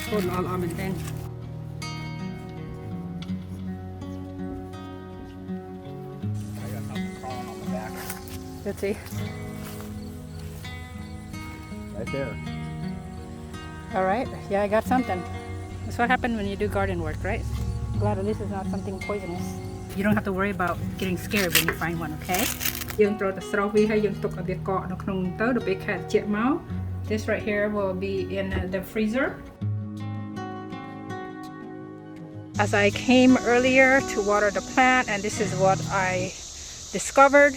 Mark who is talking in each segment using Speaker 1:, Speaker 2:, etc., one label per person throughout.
Speaker 1: Hold on, almond then.
Speaker 2: I got something crawling on the back.
Speaker 1: Let's see.
Speaker 2: Right there.
Speaker 1: All right. Yeah, I got something. That's what happens when you do garden work, right? Glad at least it's not something poisonous. You don't have to worry about getting scared when you find one, okay? យើងត្រូវតែស្រោចវាហើយយើងទុកឲ្យវាកកនៅក្នុងទៅដល់ពេលខែត្រជាក់មក This right here will be in the freezer. As I came earlier to water the plant, and this is what I discovered.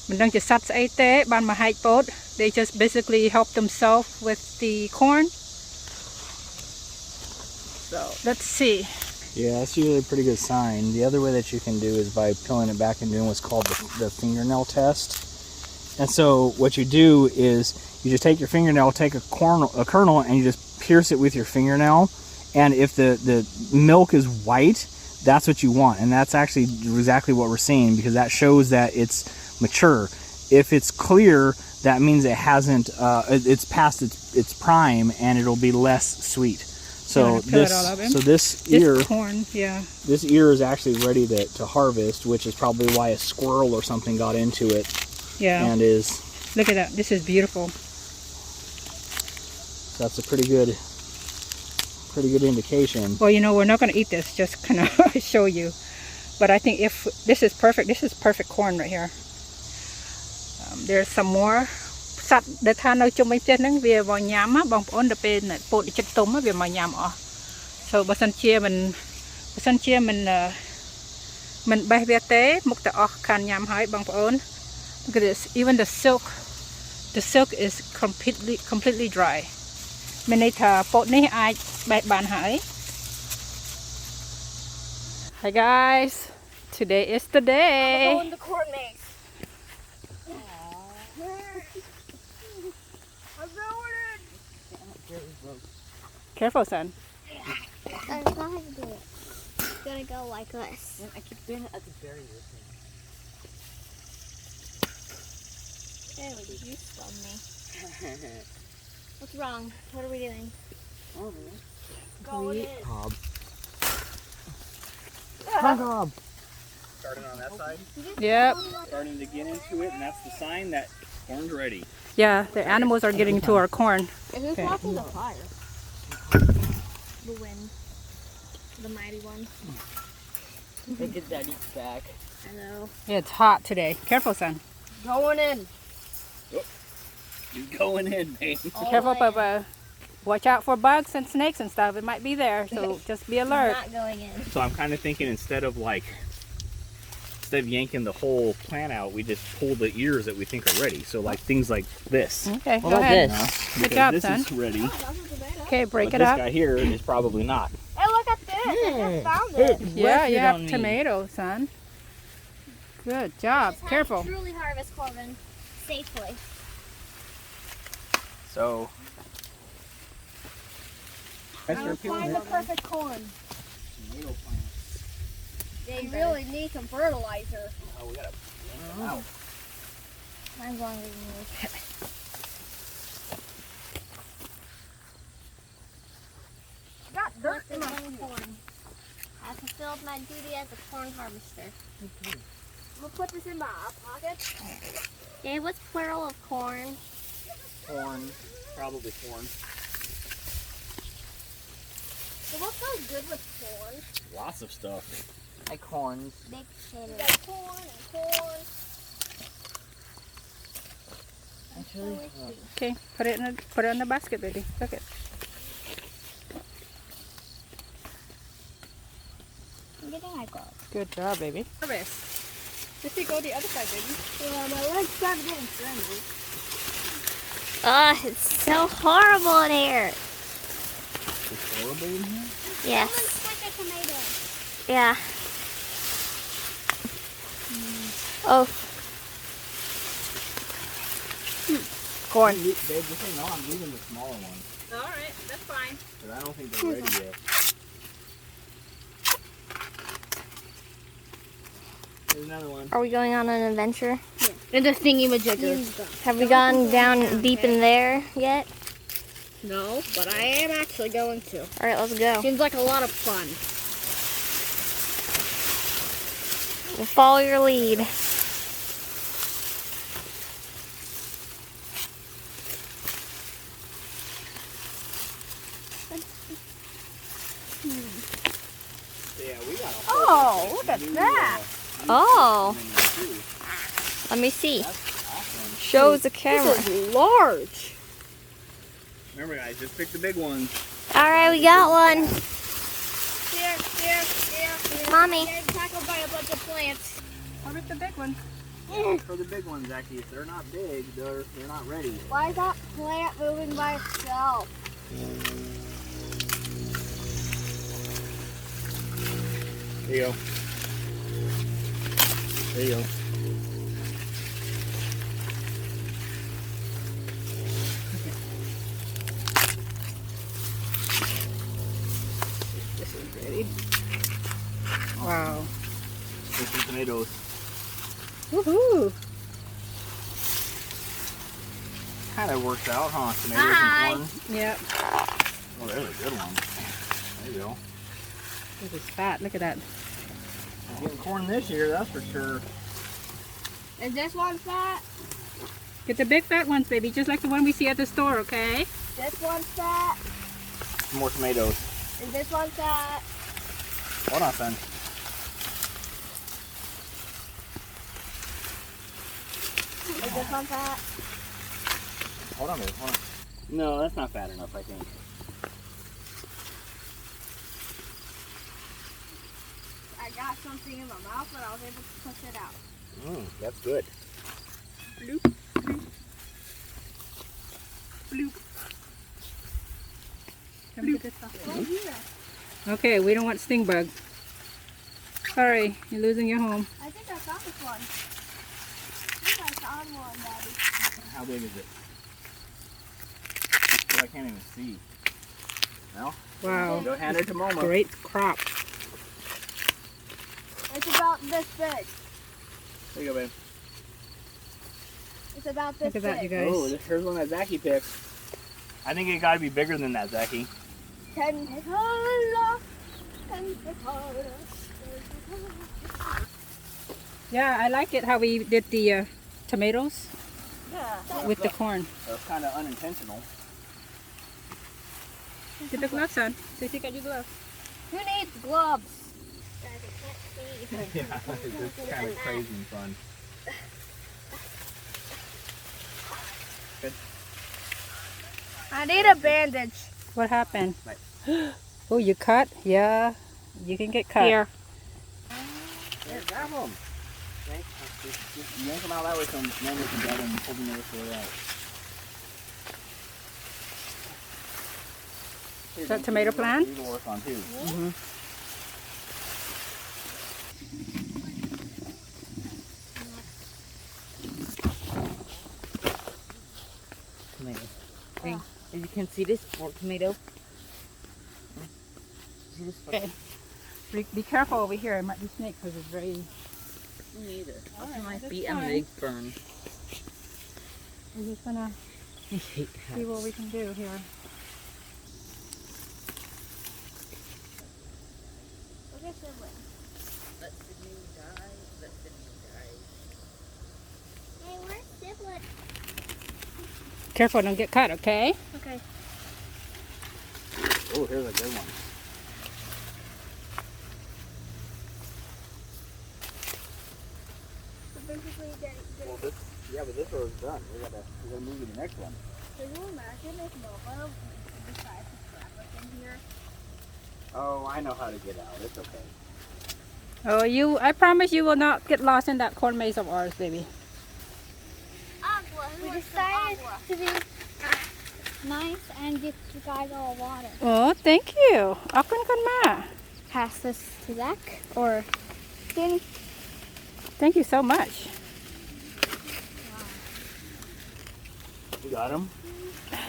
Speaker 1: មិនដឹងជាសត្វស្អីទេបានមកហែកពោត They just basically help themselves with the corn. So let's see.
Speaker 2: Yeah, that's usually a pretty good sign. The other way that you can do is by peeling it back and doing what's called the fingernail test. And so what you do is you just take your fingernail, take a kernel, and you just pierce it with your fingernail. And if the milk is white, that's what you want. And that's actually exactly what we're seeing, because that shows that it's mature. If it's clear, that means it hasn't, it's past its prime, and it'll be less sweet. So this ear,
Speaker 1: corn, yeah.
Speaker 2: This ear is actually ready to harvest, which is probably why a squirrel or something got into it.
Speaker 1: Yeah.
Speaker 2: And is.
Speaker 1: Look at that. This is beautiful.
Speaker 2: That's a pretty good indication.
Speaker 1: Well, you know, we're not going to eat this. Just kind of show you. But I think if this is perfect. This is perfect corn right here. There's some more. សត្វដែលថានៅជុំវិញផ្ទះហ្នឹងវាមកញ៉ាំបងប្អូនទៅពេលពោតចិត្តទុំវាមកញ៉ាំអស់ So បើសិនជាមិនបេះវាទេមុខតែអស់ខានញ៉ាំហើយបងប្អូន Look at this. Even the silk is completely dry. មានន័យថាពោតនេះអាចបេះបានហើយ Hi guys. Today is the day.
Speaker 3: I'm going to corn maze.
Speaker 1: Careful, son.
Speaker 3: I don't know how to do it. It's gonna go like this.
Speaker 4: I keep doing it at the very thing.
Speaker 3: Ew, you spun me. What's wrong? What are we doing?
Speaker 4: Oh, man.
Speaker 3: Going in.
Speaker 2: Cob. Cob. Starting on that side.
Speaker 1: Yep.
Speaker 2: Starting to get into it, and that's the sign that corn's ready.
Speaker 1: Yeah, the animals are getting to our corn.
Speaker 3: And who's
Speaker 1: Okay.
Speaker 3: watching the fire? The wind. The mighty one.
Speaker 4: Look at Daddy's back.
Speaker 3: I know.
Speaker 1: Yeah, it's hot today. Careful, son.
Speaker 3: Going in.
Speaker 2: You're going in, man.
Speaker 3: All
Speaker 1: Careful,
Speaker 3: the way
Speaker 1: Papa. Watch out for bugs and snakes and stuff. It might be there, so just be
Speaker 3: in.
Speaker 1: alert.
Speaker 3: Not going in.
Speaker 2: So I'm kind of thinking instead of yanking the whole plant out, we just pull the ears that we think are ready. So like things like this.
Speaker 1: Okay,
Speaker 4: What
Speaker 1: go
Speaker 4: about
Speaker 1: ahead.
Speaker 4: this?
Speaker 1: Good
Speaker 2: Because
Speaker 1: job,
Speaker 2: this
Speaker 1: son.
Speaker 2: is ready.
Speaker 3: Oh, that's a tomato.
Speaker 1: Okay, break
Speaker 2: But
Speaker 1: it
Speaker 2: this
Speaker 1: up.
Speaker 2: guy here is probably not.
Speaker 3: Hey, look at this. I just found it.
Speaker 1: Yeah,
Speaker 4: Rested
Speaker 1: yeah,
Speaker 4: on me.
Speaker 1: tomato, son. Good job.
Speaker 3: This is how
Speaker 1: Careful.
Speaker 3: you truly harvest corn safely.
Speaker 2: So.
Speaker 3: I'm gonna find the perfect corn.
Speaker 2: Tomato plant.
Speaker 3: They really need some fertilizer.
Speaker 2: Oh, we gotta.
Speaker 3: Mine's longer than yours. Got dirt in my corn. I fulfilled my duty as a corn harvester. I'm gonna put this in my pocket. Dave, what's plural of corn?
Speaker 2: Corn. Probably corn.
Speaker 3: So what goes good with corn?
Speaker 2: Lots of stuff.
Speaker 4: Like corns.
Speaker 3: Big potatoes. Got corn and corn.
Speaker 4: Actually,
Speaker 1: Okay, put it in the basket, baby. Look it.
Speaker 3: I'm getting my glove.
Speaker 1: Good job, baby. Harvest. Just go the other side, baby.
Speaker 3: My legs started getting tremble. It's so horrible in here.
Speaker 2: It's horrible in here.
Speaker 3: Yes. It's like a tomato. Yeah. Oh.
Speaker 1: Corn.
Speaker 2: Babe, just hang on. I'm leaving the smaller ones.
Speaker 1: All right, that's fine.
Speaker 2: But I don't think they're ready yet. There's another one.
Speaker 3: Are we going on an adventure?
Speaker 1: Yeah.
Speaker 3: And the thingy-majiggers. Have we gone down deep in there yet?
Speaker 5: No, but I am actually going to.
Speaker 3: All right, let's go.
Speaker 5: Seems like a lot of fun.
Speaker 3: We'll follow your lead.
Speaker 2: Yeah, we got a
Speaker 5: Oh, look at that.
Speaker 3: Oh, let me see. Shows the camera.
Speaker 5: This is large.
Speaker 2: Remember, guys, just pick the big ones.
Speaker 3: All right, we got one.
Speaker 5: Here.
Speaker 3: Mommy.
Speaker 5: They're tackled by a bunch of plants.
Speaker 1: What with the big one?
Speaker 2: For the big ones, actually, if they're not big, they're not ready.
Speaker 5: Why is that plant moving by itself?
Speaker 2: There you go. There you go.
Speaker 1: This is ready. Wow.
Speaker 2: There's some tomatoes.
Speaker 1: Woohoo!
Speaker 2: Kind of works out, huh? Tomatoes
Speaker 5: Hi.
Speaker 2: and corn.
Speaker 1: Yep.
Speaker 2: Oh, there's a good one. There you go.
Speaker 1: This is fat. Look at that.
Speaker 2: I'm getting corn this year, that's for sure.
Speaker 5: Is this one fat?
Speaker 1: Get the big fat ones, baby, just like the one we see at the store, okay?
Speaker 5: This one's fat?
Speaker 2: Some more tomatoes.
Speaker 5: Is this one fat?
Speaker 2: Hold on, son.
Speaker 5: Is this one fat?
Speaker 2: Hold on, baby. Hold on. No, that's not fat enough, I think.
Speaker 5: I got something in my mouth, but I was able to push it out.
Speaker 2: That's good.
Speaker 1: Bloop, bloop. Bloop. Come get this stuff.
Speaker 5: Right here.
Speaker 1: Okay, we don't want sting bug. Sorry, you're losing your home.
Speaker 5: I think I found this one. I think I found one, Daddy.
Speaker 2: How big is it? Oh, I can't even see. No?
Speaker 1: Wow,
Speaker 2: Go hand it to Mama.
Speaker 1: great crop.
Speaker 5: It's about this big.
Speaker 2: There you go, babe.
Speaker 5: It's about this
Speaker 1: Look at that, you
Speaker 5: big.
Speaker 1: guys.
Speaker 2: Oh, here's one that Zachy picked. I think it gotta be bigger than that, Zachy.
Speaker 1: Yeah, I like it how we did the tomatoes
Speaker 5: Yeah.
Speaker 1: with the corn.
Speaker 2: That's kind of unintentional.
Speaker 1: Get the gloves on. Sissy, got your gloves.
Speaker 5: Who needs gloves?
Speaker 3: Guys, I can't see.
Speaker 2: Yeah, it's kind of crazy and fun.
Speaker 5: I need a bandage.
Speaker 1: What happened?
Speaker 2: Right.
Speaker 1: Oh, you cut? Yeah, you can get cut.
Speaker 5: Here.
Speaker 2: Here, grab them. Okay, just yank them out that way so then we can grab them and pull them this way out.
Speaker 1: Is that tomato plant?
Speaker 2: These will work on too.
Speaker 1: Mm-hmm.
Speaker 4: Tomato. Hey, as you can see this fork tomato. See this fork?
Speaker 1: Okay. Be careful over here. It might be snake because it's very...
Speaker 4: Me either.
Speaker 1: Alright,
Speaker 4: Also my
Speaker 1: that's
Speaker 4: feet and
Speaker 1: fine.
Speaker 4: legs burn.
Speaker 1: We're just gonna
Speaker 4: I hate
Speaker 1: see what
Speaker 4: cats.
Speaker 1: we can do here.
Speaker 5: Okay, sibling.
Speaker 4: Let Sydney die. Let Sydney die.
Speaker 3: Hey, where's Siblet?
Speaker 1: Careful, don't get cut, okay?
Speaker 5: Okay.
Speaker 2: Oh, here's a good one.
Speaker 5: So basically,
Speaker 2: Well, this, yeah, but this row is done. We gotta move to the next one.
Speaker 5: can you imagine if Nova decides to trap us in here?
Speaker 2: Oh, I know how to get out. It's okay.
Speaker 1: Oh, I promise you will not get lost in that corn maze of ours, baby.
Speaker 5: Aqua.
Speaker 3: We decided to be nice and get you guys all water.
Speaker 1: Oh, thank you. Akun kan ma.
Speaker 3: Pass this to Zach or Danny.
Speaker 1: Thank you so much.
Speaker 2: You got him?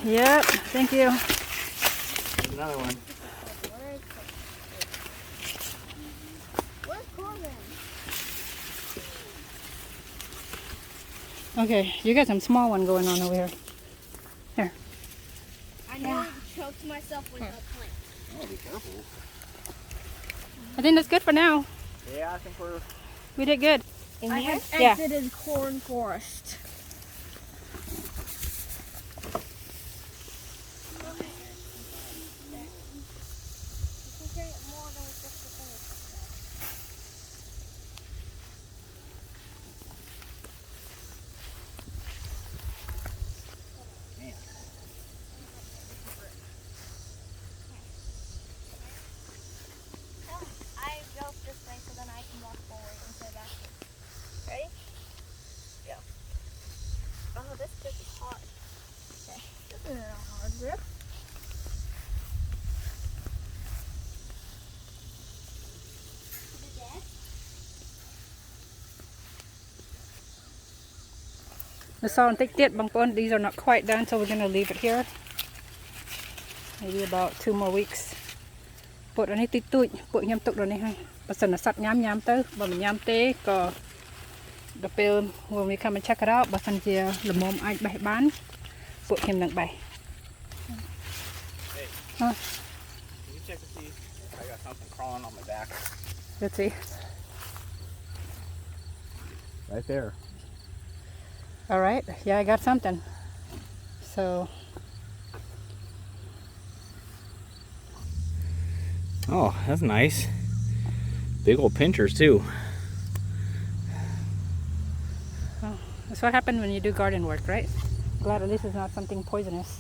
Speaker 1: Yep, thank you.
Speaker 2: There's another one.
Speaker 5: Where's Corbin?
Speaker 1: Okay, you got some small one going on over here. Here.
Speaker 5: I nearly choked myself with a plant.
Speaker 2: Oh, be careful.
Speaker 1: I think that's good for now.
Speaker 2: Yeah, I think
Speaker 1: We did good.
Speaker 5: I have
Speaker 1: Yeah.
Speaker 5: exited corn forest. I go this way so then I can walk forward instead of backwards. Ready? Go. Oh, this grip is hard. Okay. This isn't a hard grip.
Speaker 1: The saw and thick dip, bang pon. These are not quite done, so we're gonna leave it here. Maybe about 2 more weeks. ពត់នេះតិចតួចពួកខ្ញុំទុកដល់នេះហើយបើសិនតែសត្វញ៉ាំទៅបើមិនញ៉ាំទេក៏ដល់ពេល when we come and check it out បើសិនជាល្មមអាចបេះបានពួកខ្ញុំនឹងបេះ
Speaker 2: Can you check to see if I got something crawling on my back?
Speaker 1: Let's see.
Speaker 2: Right there.
Speaker 1: All right. Yeah, I got something. So
Speaker 2: Oh, that's nice. Big old pinchers too.
Speaker 1: oh, that's what happens when you do garden work, right? Glad at least it's not something poisonous.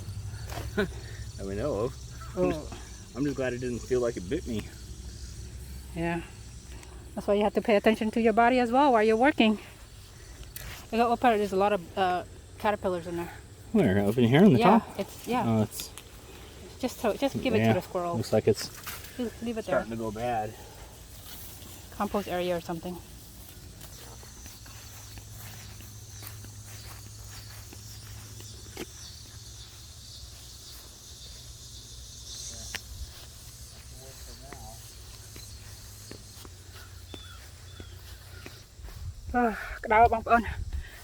Speaker 2: That we know of.
Speaker 1: Oh,
Speaker 2: I'm just glad it didn't feel like it bit me.
Speaker 1: yeah. That's why you have to pay attention to your body as well while you're working. Look at what part. There's a lot of caterpillars in there.
Speaker 2: Where? Up in here on the
Speaker 1: Yeah,
Speaker 2: top?
Speaker 1: it's yeah.
Speaker 2: Oh, it's
Speaker 1: Just give it
Speaker 2: yeah,
Speaker 1: to the squirrel.
Speaker 2: looks like it's
Speaker 1: Leave it there.
Speaker 2: starting to go bad.
Speaker 1: Compost area or something.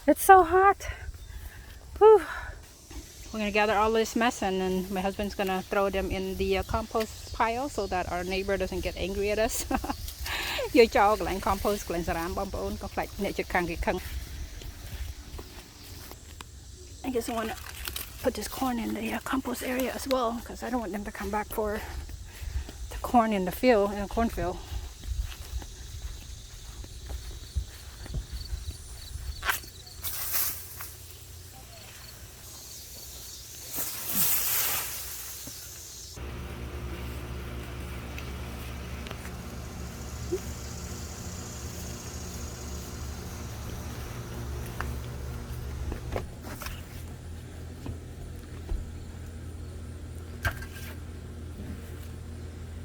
Speaker 1: It's so hot. Whew. We're gonna gather all this mess and then my husband's gonna throw them in the compost pile so that our neighbor doesn't get angry at us. Your child like compost I guess I want to put this corn in the compost area as well because I don't want them to come back for the corn in the field, in the cornfield.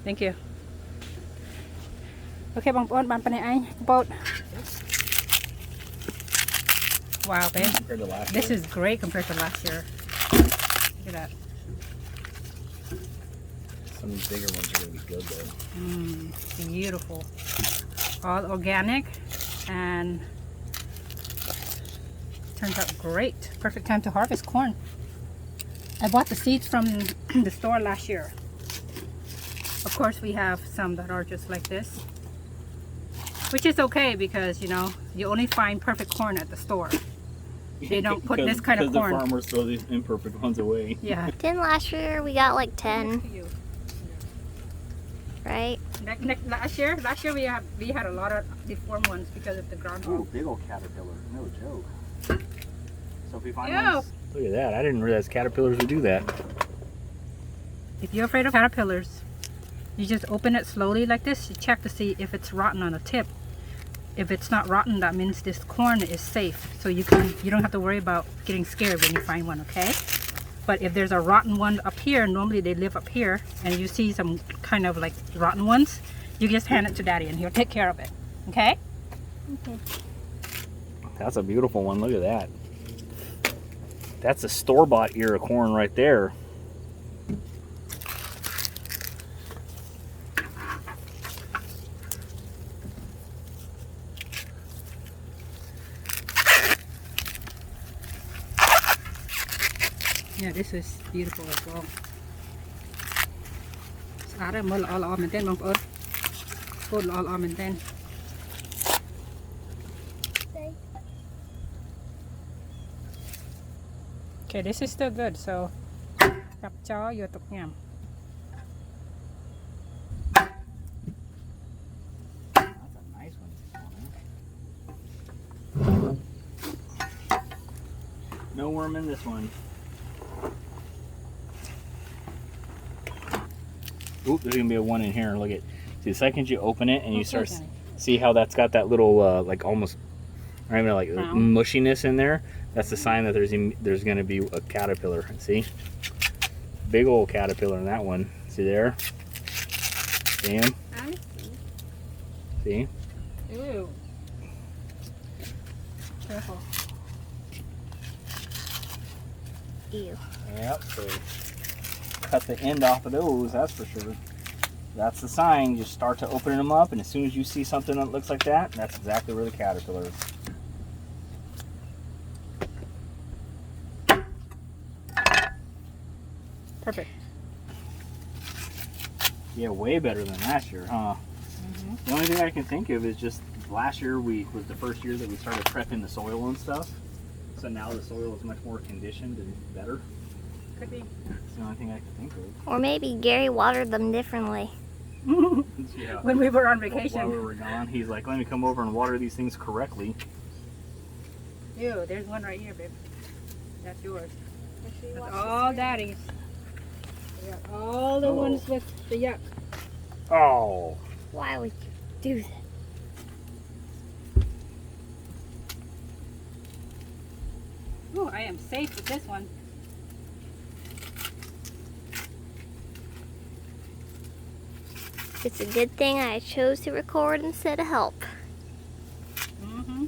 Speaker 1: Thank you. Okay, bang pon, ban pa ni ay boat. Wow, babe.
Speaker 2: Compared to last
Speaker 1: This
Speaker 2: year.
Speaker 1: is great compared to last year. Look at that.
Speaker 2: Some of these bigger ones are gonna be good though.
Speaker 1: Beautiful. All organic and turns out great. Perfect time to harvest corn. I bought the seeds from the store last year. Of course, we have some that are just like this, which is okay because you know you only find perfect corn at the store. They don't put this kind of corn.
Speaker 2: Because the farmers throw these imperfect ones away.
Speaker 1: Yeah.
Speaker 3: Didn't last year we got like 10, right?
Speaker 1: Last year we had a lot of deformed ones because of the groundhog.
Speaker 2: Ooh, big old caterpillar. No joke. So if we find
Speaker 1: Ew.
Speaker 2: ones, look at that. I didn't realize caterpillars would do that.
Speaker 1: If you're afraid of caterpillars, you just open it slowly like this. You check to see if it's rotten on the tip. If it's not rotten, that means this corn is safe. So you don't have to worry about getting scared when you find one, okay? But if there's a rotten one up here, normally they live up here, and you see some kind of like rotten ones, you just hand it to Daddy and he'll take care of it, okay?
Speaker 3: Okay.
Speaker 2: That's a beautiful one. Look at that. That's a store-bought ear of corn right there.
Speaker 1: Yeah, this is beautiful as well. ស្អាតហើយមើលល្អៗមែនទែនបងប្អូនពោតល្អៗមែនទែន Okay, this is still good, so កាប់ចោលយកទុកញ៉ាំ
Speaker 2: That's a nice one. No worm in this one. Oop, there's gonna be a one in here. Look at, see, the second you open it and you start, see how that's got that little like almost, I don't even know, like mushiness in there. That's the sign that there's gonna be a caterpillar. See, big old caterpillar in that one. See there? See him? See?
Speaker 1: Ew. Careful.
Speaker 3: Ew.
Speaker 2: Yep. So cut the end off of those. That's for sure. That's the sign. Just start to opening them up, and as soon as you see something that looks like that, that's exactly where the caterpillar is.
Speaker 1: Perfect.
Speaker 2: Yeah, way better than last year, huh? The only thing I can think of is just last year was the first year that we started prepping the soil and stuff. So now the soil is much more conditioned and better.
Speaker 1: Could be.
Speaker 2: That's the only thing I can think of.
Speaker 3: Or maybe Gary watered them differently.
Speaker 2: Yeah.
Speaker 1: When we were on
Speaker 2: While
Speaker 1: vacation.
Speaker 2: we were gone, he's like, let me come over and water these things correctly.
Speaker 1: Ew, there's one right here, babe. That's yours. That's all daddy's. We got all the
Speaker 2: Oh.
Speaker 1: ones with the yuck.
Speaker 2: Oh.
Speaker 3: Why would you do that?
Speaker 1: Oh, I am safe with this one.
Speaker 3: It's a good thing I chose to record instead of help.
Speaker 1: Mm-hmm.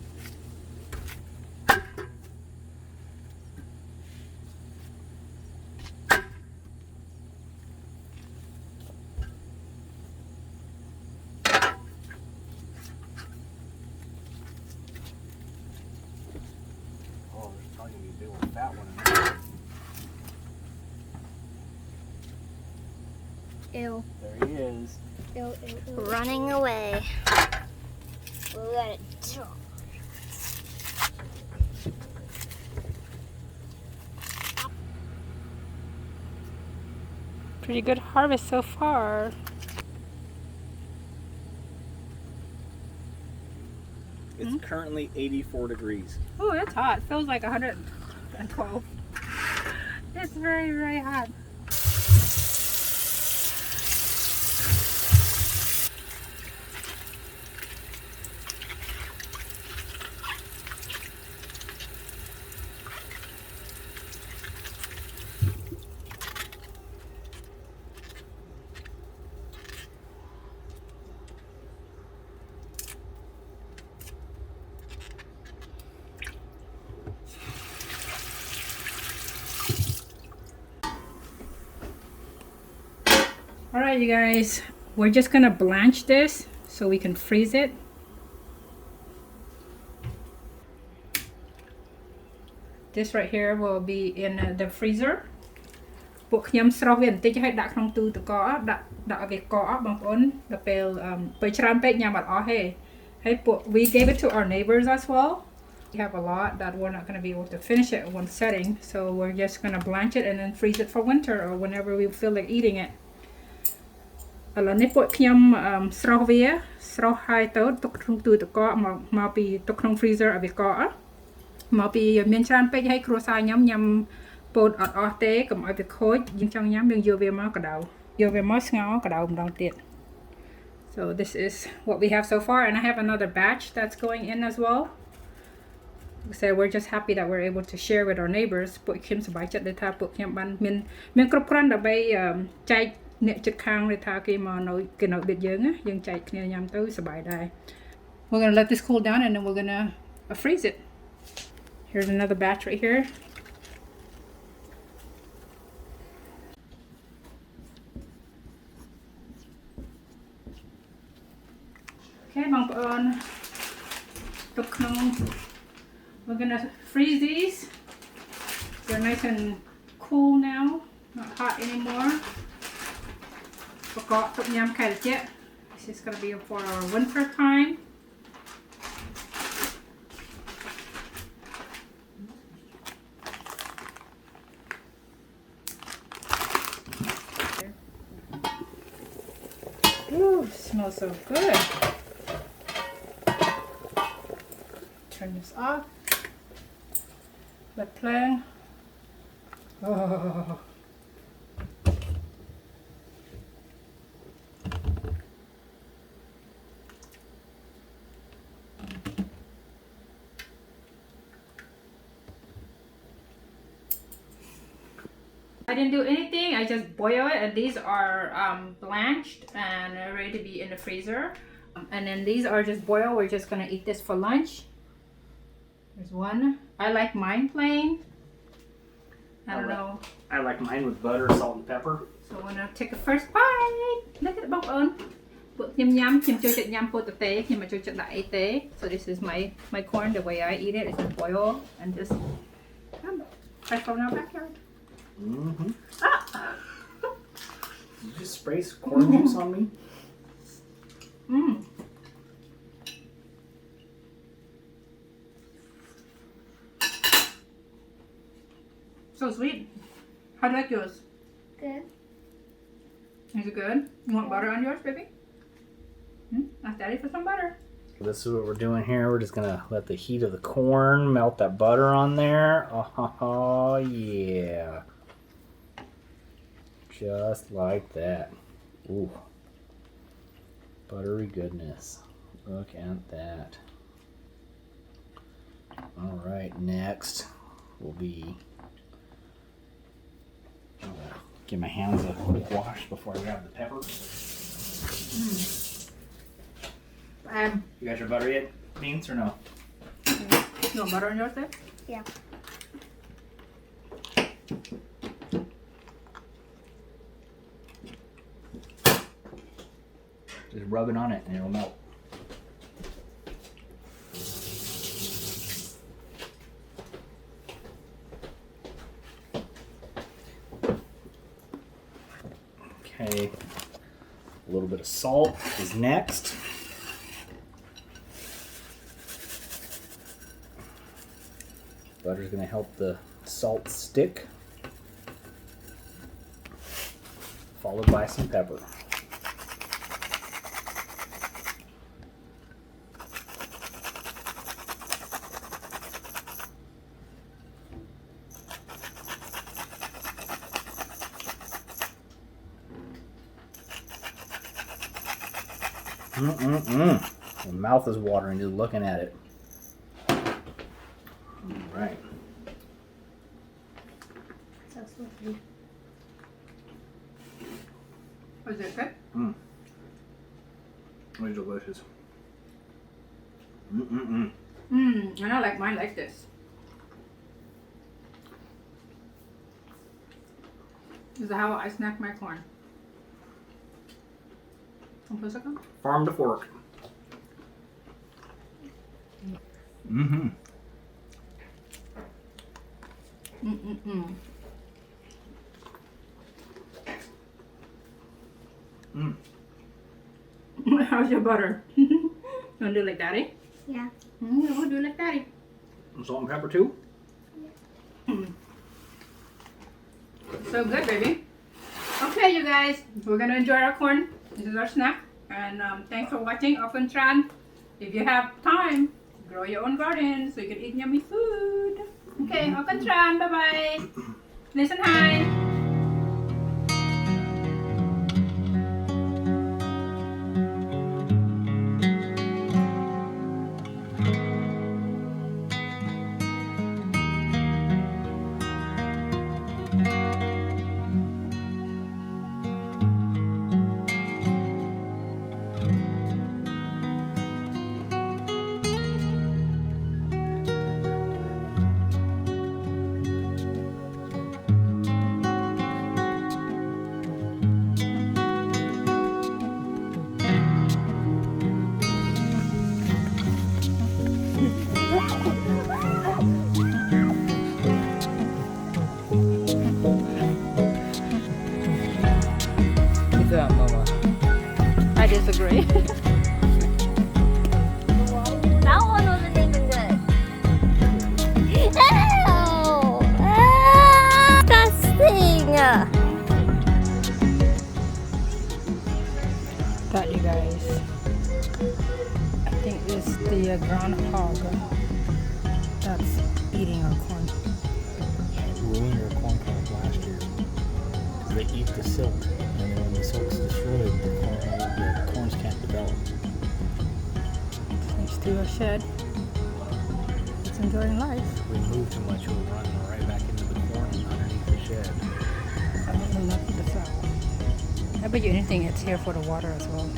Speaker 2: Oh, there's probably gonna be a big old fat one in there.
Speaker 3: Ew.
Speaker 2: There he is.
Speaker 3: Ew, ew, ew. Running away. Let it go.
Speaker 1: Pretty good harvest so far.
Speaker 2: It's currently 84 degrees.
Speaker 1: Oh, it's hot. It feels like 112. It's very, very hot. Alright, you guys, we're just gonna blanch this so we can freeze it. This right here will be in the freezer. ពួកខ្ញុំស្រោះវាបន្តិចហើយដាក់ក្នុងទូទឹកកកដាក់ឲ្យវាកកបងប្អូនដល់ពេលច្រើនពេកញ៉ាំអត់អស់ទេហើយពួក we gave it to our neighbors as well. We have a lot that we're not going to be able to finish it in one setting, so we're just going to blanch it and then freeze it for winter or whenever we feel like eating it. ឥឡូវនេះពួកខ្ញុំស្រោះហើយទៅទុកក្នុងទូទឹកកកមកពីទុកក្នុង freezer ឲ្យវាកកមកពីមានច្រើនពេកហើយគ្រួសារខ្ញុំញ៉ាំពោតអត់អស់ទេកុំឲ្យវាខូចយើងចង់ញ៉ាំយើងយកវាមកក្តៅយកវាមកស្ងោរក្តៅម្ដងទៀត So this is what we have so far, and I have another batch that's going in as well. So we're just happy that we're able to share with our neighbors. ពួកខ្ញុំសប្បាយចិត្តដែលថាពួកខ្ញុំបានមានគ្រប់គ្រាន់ដើម្បីចែកអ្នកជិតខាងដែលថាគេមកនៅបៀតយើងណាយើងចែកគ្នាញ៉ាំទៅសប្បាយដែរ We're going to let this cool down and then we're going to freeze it. Here's another batch right here. Okay, we're going to freeze these. They're nice and cool now, not hot anymore. ប្រកបទុកញ៉ាំខែត្រជាក់ This is gonna be for our winter time. Ooh, smells so good. Turn this off. Let playing. Oh. I didn't do anything. I just boil it, and these are blanched and ready to be in the freezer. And then these are just boiled. We're just gonna eat this for lunch. There's one. I like mine plain. I don't know.
Speaker 2: I like mine with butter, salt, and pepper.
Speaker 1: So I'm gonna take a first bite. Look at the bông ơn. Put nhâm nhâm chơi chật nhâm put the tê, nhưng mà chơi chật đại tê. So this is my corn. The way I eat it is just boil and just fresh from our backyard.
Speaker 2: Mm-hmm.
Speaker 1: Ah!
Speaker 2: Did you just spray some corn juice on me?
Speaker 1: Mmm. So sweet. How do you like yours?
Speaker 3: Good.
Speaker 1: Is it good? You want butter on yours, baby? Ask Daddy for some butter.
Speaker 2: This is what we're doing here. We're just gonna let the heat of the corn melt that butter on there. Oh yeah. Just like that. Ooh. Buttery goodness. Look at that. Alright, next will be... Give my hands a quick wash before I grab the pepper. You got your butter yet, Beans, or no?
Speaker 1: You want butter on yours there?
Speaker 3: Yeah.
Speaker 2: Just rub it on it and it'll melt. Okay, a little bit of salt is next. Butter's going to help the salt stick, followed by some pepper. My mouth is watering just looking at it. All right.
Speaker 3: So sweet.
Speaker 1: Was it good?
Speaker 2: It's delicious.
Speaker 1: And I like mine like this. This is how I snack my corn.
Speaker 2: Farm to fork.
Speaker 1: How's your butter? You want to do like Daddy?
Speaker 3: Yeah.
Speaker 1: We'll do like Daddy.
Speaker 2: Salt and pepper too?
Speaker 1: So good, baby. Okay, you guys, we're gonna enjoy our corn. This is our snack. And thanks for watching Tran. If you have time, grow your own garden so you can eat yummy food. Okay, Tran, bye-bye. Listen hi. it's a gray.
Speaker 3: That one wasn't even good. Ew! Disgusting!
Speaker 1: That, you guys, I think is the groundhog that's eating our corn.
Speaker 2: Ruined our corn crop last year. They eat the silk, and then when the silk's destroyed, the corns can't develop.
Speaker 1: Thanks to a shed. It's enjoying life.
Speaker 2: If we move too much, we'll run right back into the corn underneath the shed.
Speaker 1: I don't know nothing to sell. I bet you anything it's here for the water as well.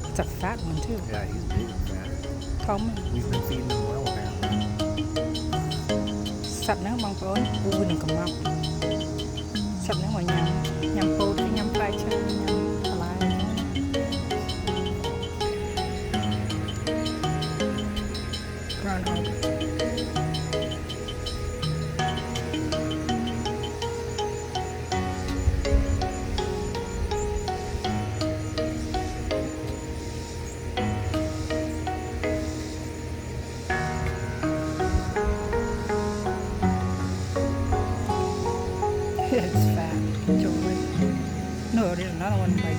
Speaker 1: It's a fat one too.
Speaker 2: Yeah, he's big and fat.
Speaker 1: Tell me.
Speaker 2: We've been feeding him well, apparently.
Speaker 1: សត្វហ្នឹងបងប្អូនពូនឹងកំាប់សត្វហ្នឹងមកញ៉ាំពោតញ៉ាំផ្លែឈើញ៉ាំបន្លែអញ្ចឹង Groundhog. It's fat. Joy. No, there's another one like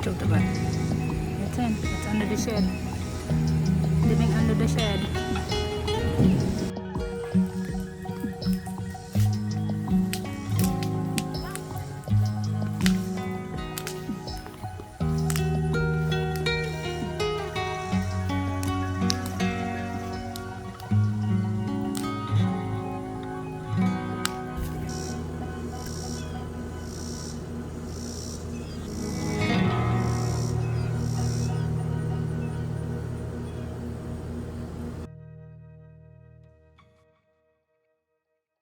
Speaker 1: Choke the butt. It's in. It's under the shed. Living under the shed.